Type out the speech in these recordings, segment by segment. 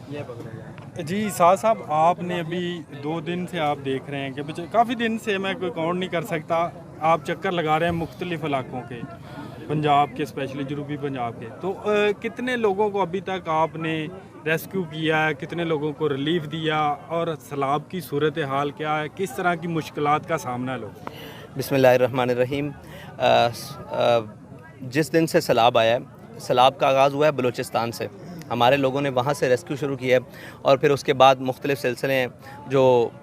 जी साद साहब, आपने अभी 2 दिन से आप देख रहे हैं कि काफ़ी दिन से मैं कोई काउंट नहीं कर सकता, आप चक्कर लगा रहे हैं मुख्तलिफ इलाकों के, पंजाब के, स्पेशली जनूबी पंजाब के। तो कितने लोगों को अभी तक आपने रेस्क्यू किया है, कितने लोगों को रिलीफ दिया, और सैलाब की सूरत हाल क्या है, किस तरह की मुश्किलात का सामना है लोग? बिस्मिल्लाहिर्रहमानिर्रहीम। जिस दिन से सैलाब आया है, सैलाब का आगाज़ हुआ है बलूचिस्तान से। हमारे लोगों ने वहाँ से रेस्क्यू शुरू किया है और फिर उसके बाद मुख्तलिफ सिलसिले हैं जो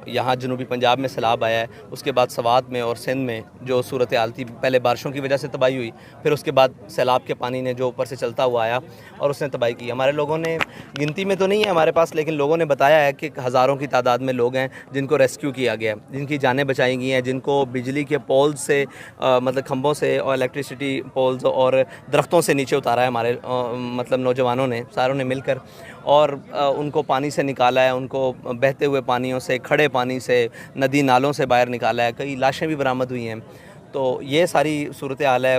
यहाँ जनूबी पंजाब में सैलाब आया है, उसके बाद सवात में और सिंध में जो सूरत हाल थी, पहले बारिशों की वजह से तबाही हुई, फिर उसके बाद सैलाब के पानी ने जो ऊपर से चलता हुआ आया और उसने तबाही की। हमारे लोगों ने, गिनती में तो नहीं है हमारे पास, लेकिन लोगों ने बताया है कि हज़ारों की तादाद में लोग हैं जिनको रेस्क्यू किया गया है, जिनकी जानें बचाई गई हैं, जिनको बिजली के पोल्स से मतलब खंभों से और इलेक्ट्रिसिटी पोल्स और दरख्तों से नीचे उतारा है हमारे मतलब नौजवानों ने, सारों ने मिलकर, और उनको पानी से निकाला है, उनको बहते हुए पानियों से, खड़े पानी से, नदी नालों से बाहर निकाला है। कई लाशें भी बरामद हुई हैं। तो ये सारी सूरत हाल है।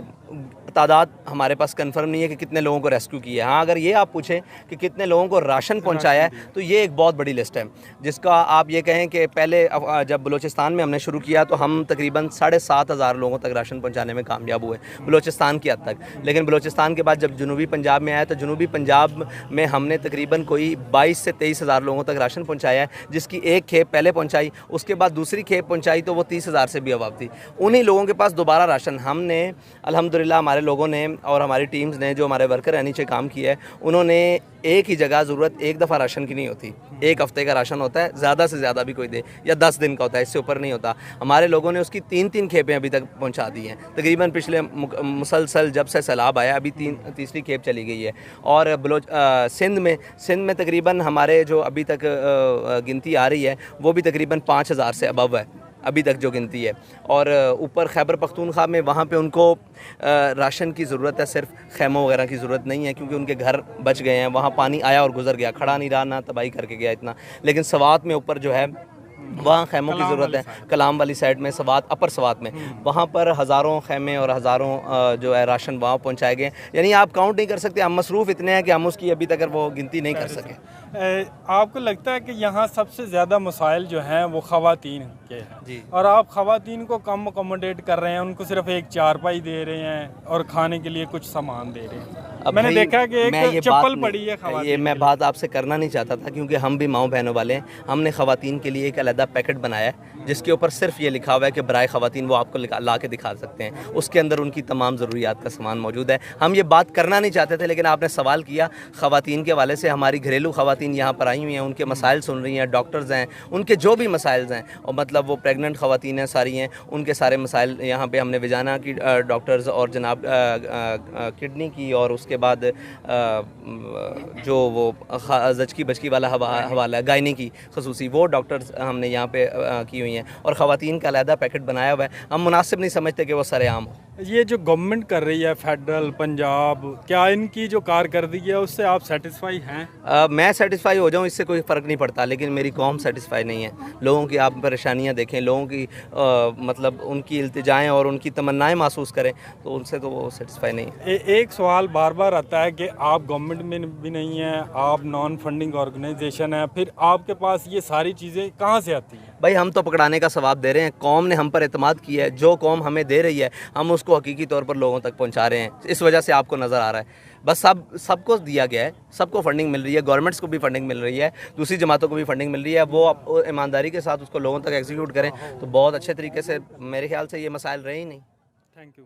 तादाद हमारे पास कंफर्म नहीं है कि कितने लोगों को रेस्क्यू किया है। हाँ, अगर ये आप पूछें कि कितने लोगों को राशन पहुंचाया है, तो ये एक बहुत बड़ी लिस्ट है, जिसका आप ये कहें कि पहले जब बलूचिस्तान में हमने शुरू किया तो हम तकरीबन 7,500 लोगों तक राशन पहुंचाने में कामयाब हुए, बलूचिस्तान की हद तक। लेकिन बलूचिस्तान के बाद जब जनूबी पंजाब में आया तो जनूबी पंजाब में हमने तकरीबन कोई 22 से 23,000 लोगों तक राशन पहुँचाया है, जिसकी एक खेप पहले पहुँचाई, उसके बाद दूसरी खेप पहुँचाई तो वो 30,000 से भी अबाव थी। उन्हीं लोगों के पास दोबारा राशन हमने अल्हम्दुलिल्लाह, हमारे लोगों ने और हमारी टीम्स ने, जो हमारे वर्कर हैं, नीचे काम किया है, उन्होंने एक ही जगह ज़रूरत एक दफ़ा राशन की नहीं होती, एक हफ़्ते का राशन होता है, ज़्यादा से ज़्यादा भी कोई दे, या 10 दिन का होता है, इससे ऊपर नहीं होता। हमारे लोगों ने उसकी 3-3 खेपें अभी तक पहुंचा दी हैं। तकरीबन पिछले मुसलसल जब से सैलाब आया अभी तीसरी खेप चली गई है। और सिंध में तकरीबन हमारे जो अभी तक गिनती आ रही है वो भी तकरीबन 5,000 से अबव है अभी तक जो गिनती है। और ऊपर खैबर पख्तूनख्वा में वहाँ पे उनको राशन की ज़रूरत है, सिर्फ खैमों वगैरह की ज़रूरत नहीं है, क्योंकि उनके घर बच गए हैं, वहाँ पानी आया और गुजर गया, खड़ा नहीं रहा, ना तबाही करके गया इतना। लेकिन सवात में ऊपर जो है वहाँ खैमों की ज़रूरत है, कलाम वाली साइड में, सवात, अपर सवात में, वहाँ पर हज़ारों खैमे और हज़ारों जो है राशन वहाँ पहुँचाए गए। यानी आप काउंट नहीं कर सकते, हम मसरूफ़ इतने हैं कि हम उसकी अभी तक वो गिनती नहीं कर सके। आपको लगता है कि यहाँ सबसे ज़्यादा मसाइल जो हैं वो ख़वातीन के हैं जी, और आप ख़वातीन को कम अकोमोडेट कर रहे हैं, उनको सिर्फ एक चारपाई दे रहे हैं और खाने के लिए कुछ सामान दे रहे हैं। अब मैंने देखा कि एक चप्पल पड़ी है ये मैं बात आपसे करना नहीं चाहता था, क्योंकि हम भी माओ बहनों वाले हैं। हमने ख़वातीन के लिए एक अलग पैकेट बनाया है जिसके ऊपर सिर्फ ये लिखा हुआ है कि बराए ख़वातीन, वो आपको ला के दिखा सकते हैं, उसके अंदर उनकी तमाम ज़रूरियात का सामान मौजूद है। हम ये बात करना नहीं चाहते थे, लेकिन आपने सवाल किया ख़वातीन के हवाले से। हमारी घरेलू ख़वातीन यहाँ पर आई हुई हैं, उनके मसाइल सुन रही हैं, डॉक्टर्स हैं, उनके जो भी मसाइल हैं, और मतलब वो प्रेगनेंट ख़वातीन हैं सारी हैं, उनके सारे मसाइल यहाँ पर हमने विजाना की डॉक्टर्स और जनाब किडनी की, और उसके बाद जो वो ज़चकी बचकी वाला हवाला गायनी की खसूसी, वो डॉक्टर्स हमने यहाँ पे की हुई हैं, और ख़वातीन का अलहदा पैकेट बनाया हुआ है। हम मुनासिब नहीं समझते कि वो सरेआम हो। ये जो गवर्नमेंट कर रही है, फेडरल, पंजाब, क्या इनकी जो कारकर्दगी है उससे आप सेटिस्फाई हैं? मैं सेटिस्फाई हो जाऊँ इससे कोई फ़र्क नहीं पड़ता, लेकिन मेरी कौम सेटिस्फाई नहीं है। लोगों की आप परेशानियाँ देखें, लोगों की मतलब उनकी इल्तिजाएँ और उनकी तमन्नाएँ महसूस करें, तो उनसे तो वो सेटिस्फाई नहीं है। एक सवाल बार बार आता है कि आप गवर्नमेंट में भी नहीं हैं, आप नॉन फंडिंग ऑर्गेनाइजेशन है, फिर आपके पास ये सारी चीज़ें कहाँ से आती हैं? भाई, हम तो पकड़ाने का सवाब दे रहे हैं, कौम ने हम पर एतमाद किया है, जो कौम हमें दे रही है हम उसको हकीकी तौर पर लोगों तक पहुंचा रहे हैं, इस वजह से आपको नज़र आ रहा है। बस सबको दिया गया है, सबको फंडिंग मिल रही है, गवर्नमेंट्स को भी फंडिंग मिल रही है, दूसरी जमातों को भी फंडिंग मिल रही है। वो ईमानदारी के साथ उसको लोगों तक एग्जीक्यूट करें तो बहुत अच्छे तरीके से, मेरे ख्याल से ये मसाइल रहे ही नहीं। Thank you.